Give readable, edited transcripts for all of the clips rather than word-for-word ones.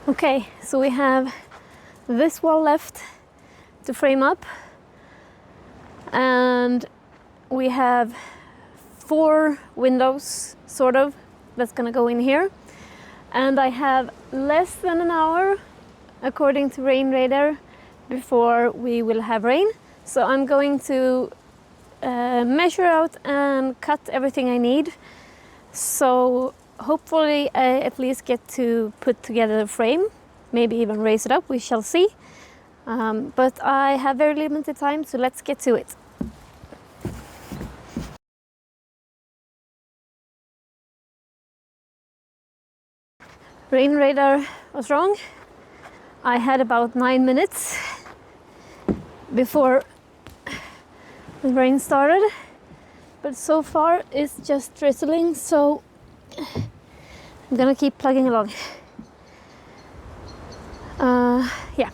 Okay, so we have this wall left to frame up, and we have 4 windows, sort of, that's gonna go in here. And I have less than an hour, according to rain radar, before we will have rain. So I'm going to measure out and cut everything I need. So hopefully I at least get to put together a frame, maybe even raise it up, we shall see. But I have very limited time, so let's get to it. Rain radar was wrong. I had about 9 minutes before the rain started, but so far it's just drizzling, so I'm gonna keep plugging along. Yeah.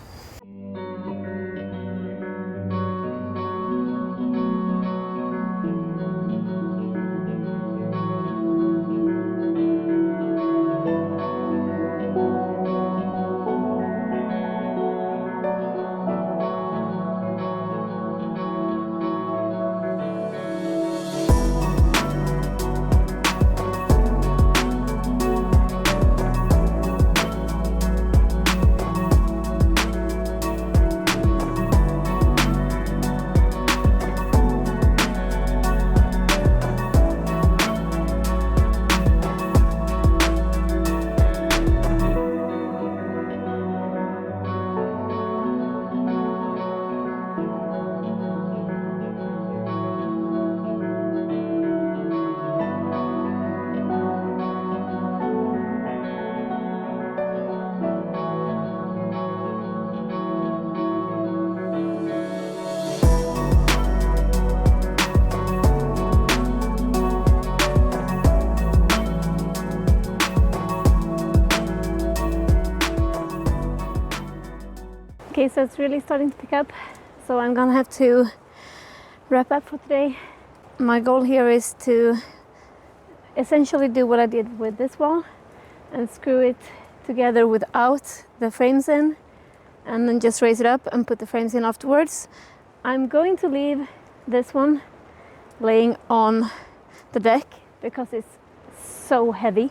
Okay, so it's really starting to pick up, so I'm gonna have to wrap up for today. My goal here is to essentially do what I did with this wall and screw it together without the frames in, and then just raise it up and put the frames in afterwards. I'm going to leave this one laying on the deck because it's so heavy.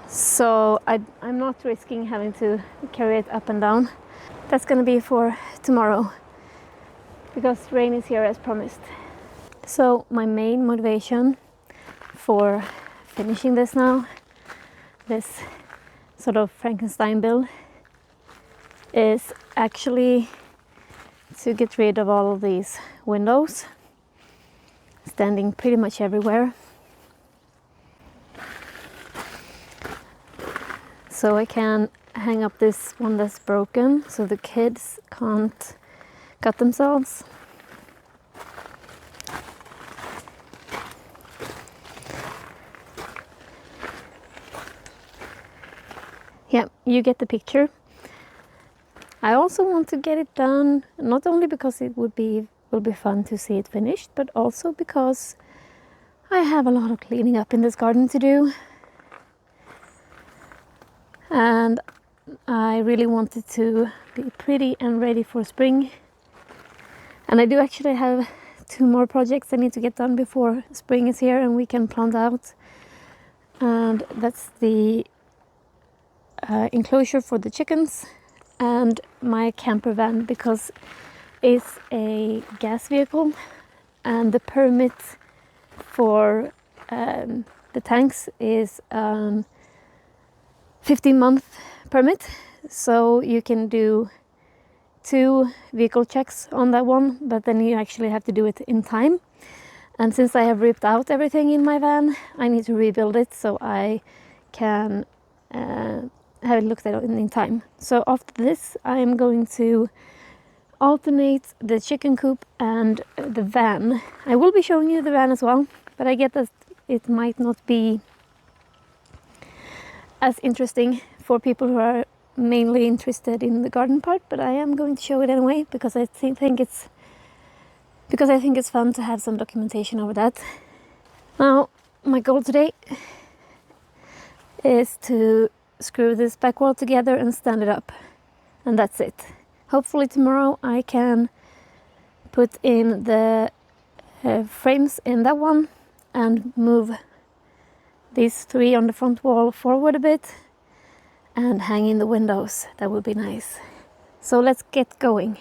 So I'm not risking having to carry it up and down. That's gonna be for tomorrow because rain is here as promised. So my main motivation for finishing this now, this sort of Frankenstein build, is actually to get rid of all of these windows standing pretty much everywhere. So I can hang up this one that's broken so the kids can't cut themselves. Yeah, you get the picture. I also want to get it done, not only because it will be fun to see it finished, but also because I have a lot of cleaning up in this garden to do. And I really want it to be pretty and ready for spring. And I do actually have 2 more projects I need to get done before spring is here and we can plant out. And that's the enclosure for the chickens and my camper van, because it's a gas vehicle and the permit for the tanks is 15-month permit, so you can do 2 vehicle checks on that one, but then you actually have to do it in time. And since I have ripped out everything in my van, I need to rebuild it so I can have it looked at in time. So after this I am going to alternate the chicken coop and the van. I will be showing you the van as well, but I get that it might not be as interesting for people who are mainly interested in the garden part, but I am going to show it anyway because I think it's fun to have some documentation over that. Now, my goal today is to screw this back wall together and stand it up, and that's it. Hopefully tomorrow I can put in the frames in that one and move these 3 on the front wall forward a bit and hang in the windows. That would be nice. So let's get going.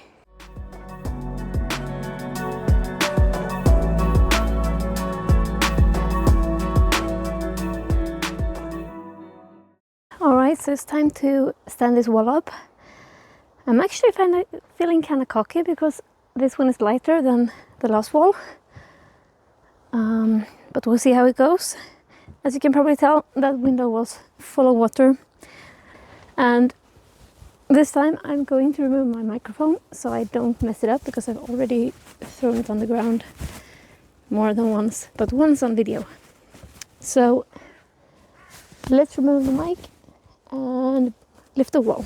Alright, so it's time to stand this wall up. I'm actually feeling kind of cocky because this one is lighter than the last wall. But we'll see how it goes. As you can probably tell, that window was full of water. And this time I'm going to remove my microphone so I don't mess it up, because I've already thrown it on the ground more than once, but once on video. So let's remove the mic and lift the wall.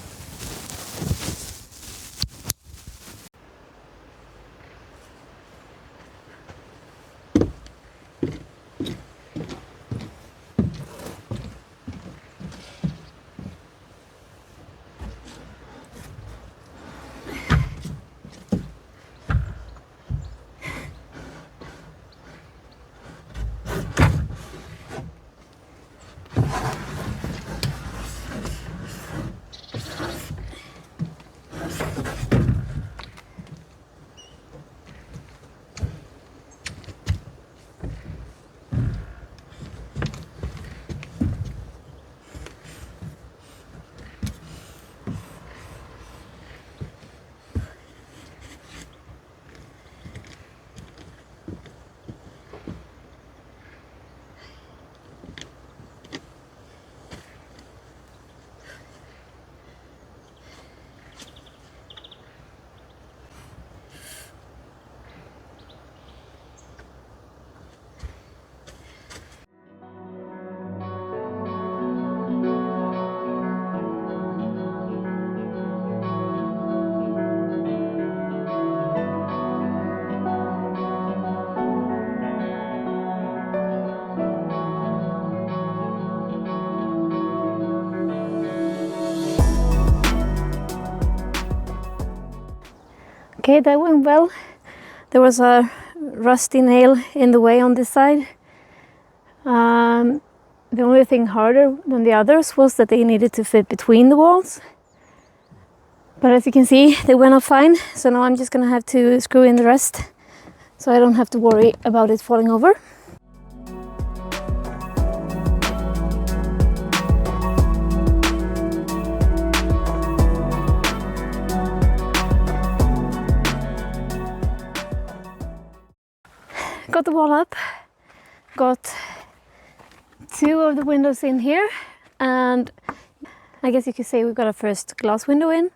Okay, that went well. There was a rusty nail in the way on this side. The only thing harder than the others was that they needed to fit between the walls. But as you can see, they went off fine. So now I'm just gonna have to screw in the rest so I don't have to worry about it falling over. Got the wall up, got 2 of the windows in here, and I guess you could say we got a first glass window in.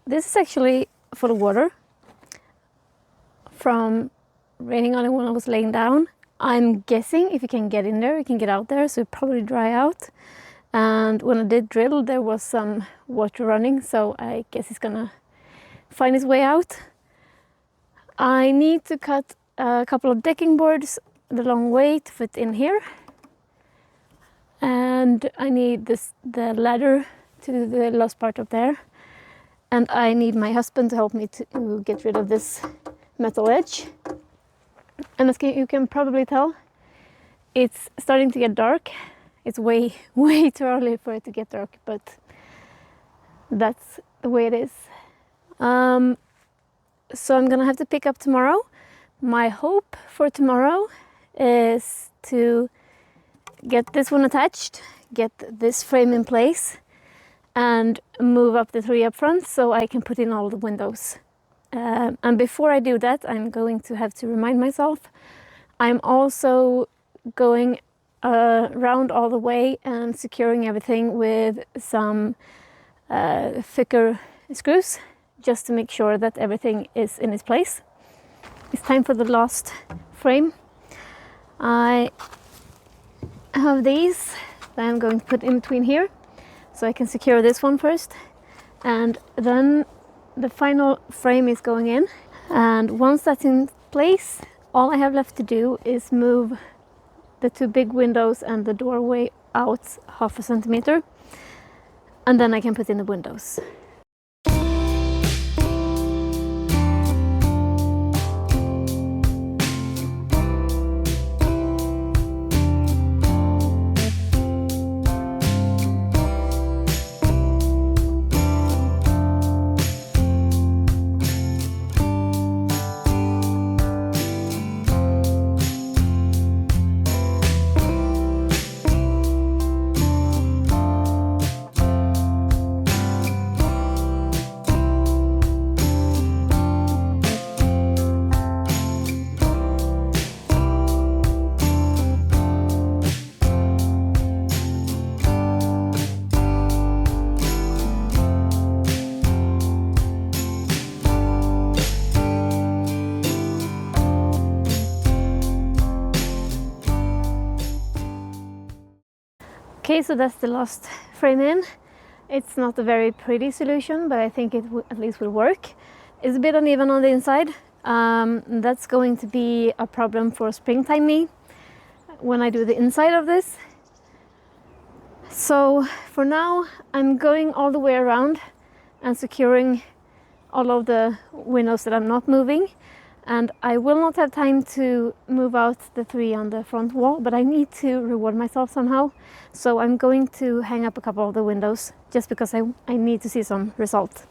This is actually full of water from raining on it when I was laying down. I'm guessing if you can get in there, you can get out there, so it'll probably dry out. And when I did drill, there was some water running, so I guess it's gonna find its way out. I need to cut a couple of decking boards the long way to fit in here, and I need the ladder to the last part up there, and I need my husband to help me to get rid of this metal edge. And as you can probably tell, it's starting to get dark. It's way too early for it to get dark, but that's the way it is. So I'm gonna have to pick up tomorrow. My hope for tomorrow is to get this one attached, get this frame in place, and move up the 3 up front so I can put in all the windows. And before I do that, I'm going to have to remind myself, I'm also going around all the way and securing everything with some thicker screws, just to make sure that everything is in its place. It's time for the last frame. I have these that I'm going to put in between here, so I can secure this one first, and then the final frame is going in. And once that's in place, all I have left to do is move the 2 big windows and the doorway out 0.5 centimeter, and then I can put in the windows. Okay, so that's the last frame in. It's not a very pretty solution, but I think it at least will work. It's a bit uneven on the inside. That's going to be a problem for springtime me when I do the inside of this. So for now, I'm going all the way around and securing all of the windows that I'm not moving. And I will not have time to move out the 3 on the front wall, but I need to reward myself somehow. So I'm going to hang up a couple of the windows just because I need to see some result.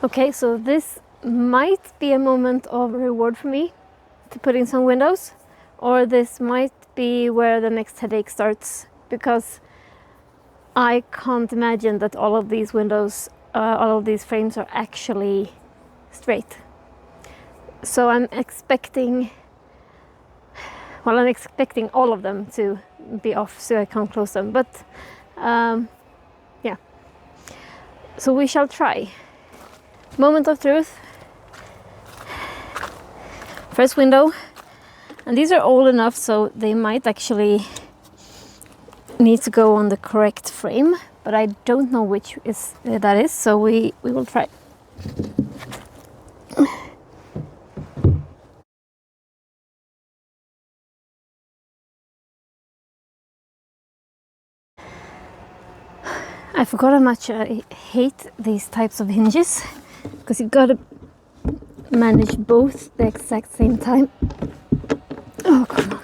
Okay, so this might be a moment of reward for me to put in some windows, or this might be where the next headache starts, because I can't imagine that all of these windows, all of these frames are actually straight. So I'm expecting all of them to be off so I can't close them, but yeah, so we shall try. Moment of truth. First window, and these are old enough so they might actually need to go on the correct frame, but I don't know which that is, so we will try. I forgot how much I hate these types of hinges, because you gotta manage both the exact same time. Oh, come on.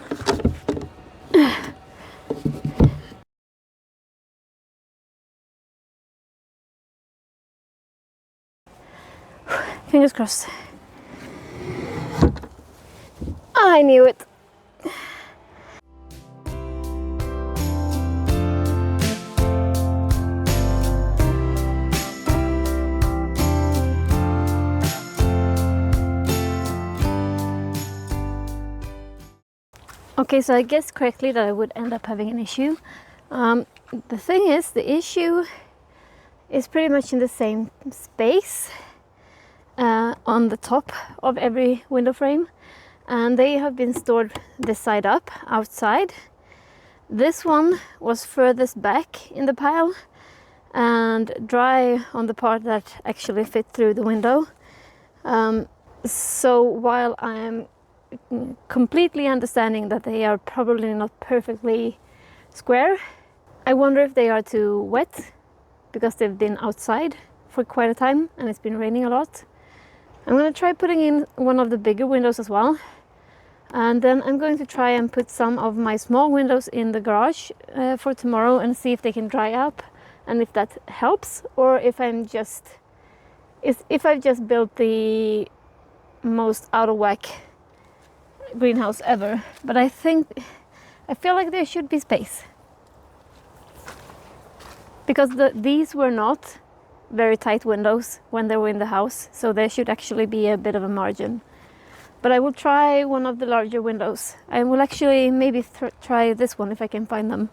Fingers crossed. I knew it. Okay, so I guessed correctly that I would end up having an issue. The thing is, the issue is pretty much in the same space on the top of every window frame, and they have been stored this side up outside. This one was furthest back in the pile and dry on the part that actually fit through the window. So while I'm completely understanding that they are probably not perfectly square, I wonder if they are too wet because they've been outside for quite a time and it's been raining a lot. I'm going to try putting in one of the bigger windows as well, and then I'm going to try and put some of my small windows in the garage for tomorrow and see if they can dry up and if that helps, or if I've just built the most out of whack greenhouse ever. But I feel like there should be space, because these were not very tight windows when they were in the house, so there should actually be a bit of a margin. But I will try one of the larger windows. I will actually maybe try this one if I can find them.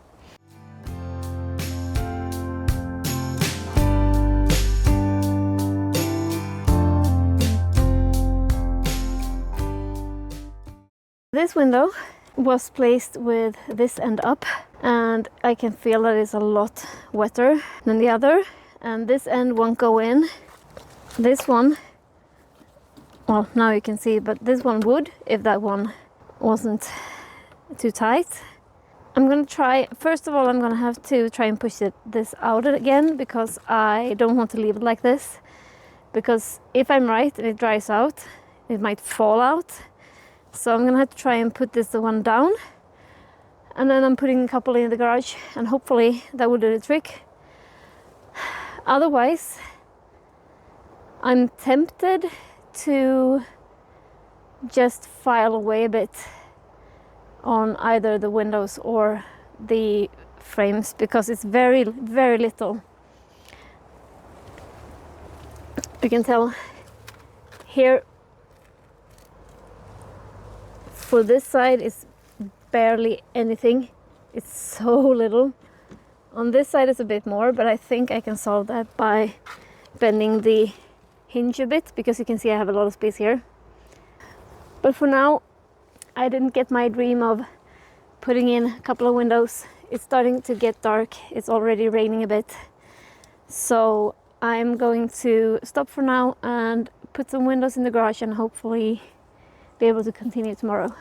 This window was placed with this end up, and I can feel that it's a lot wetter than the other, and this end won't go in. This one, well, now you can see, but this one would if that one wasn't too tight. I'm gonna try, first of all, I'm gonna have to try and push this out again, because I don't want to leave it like this, because if I'm right and it dries out, it might fall out. So I'm gonna have to try and put this one down, and then I'm putting a couple in the garage, and hopefully that will do the trick. Otherwise, I'm tempted to just file away a bit on either the windows or the frames, because it's very, very little. You can tell here for this side is barely anything. It's so little. On this side it's a bit more, but I think I can solve that by bending the hinge a bit, because you can see I have a lot of space here. But for now, I didn't get my dream of putting in a couple of windows. It's starting to get dark. It's already raining a bit. So I'm going to stop for now and put some windows in the garage, and hopefully be able to continue tomorrow.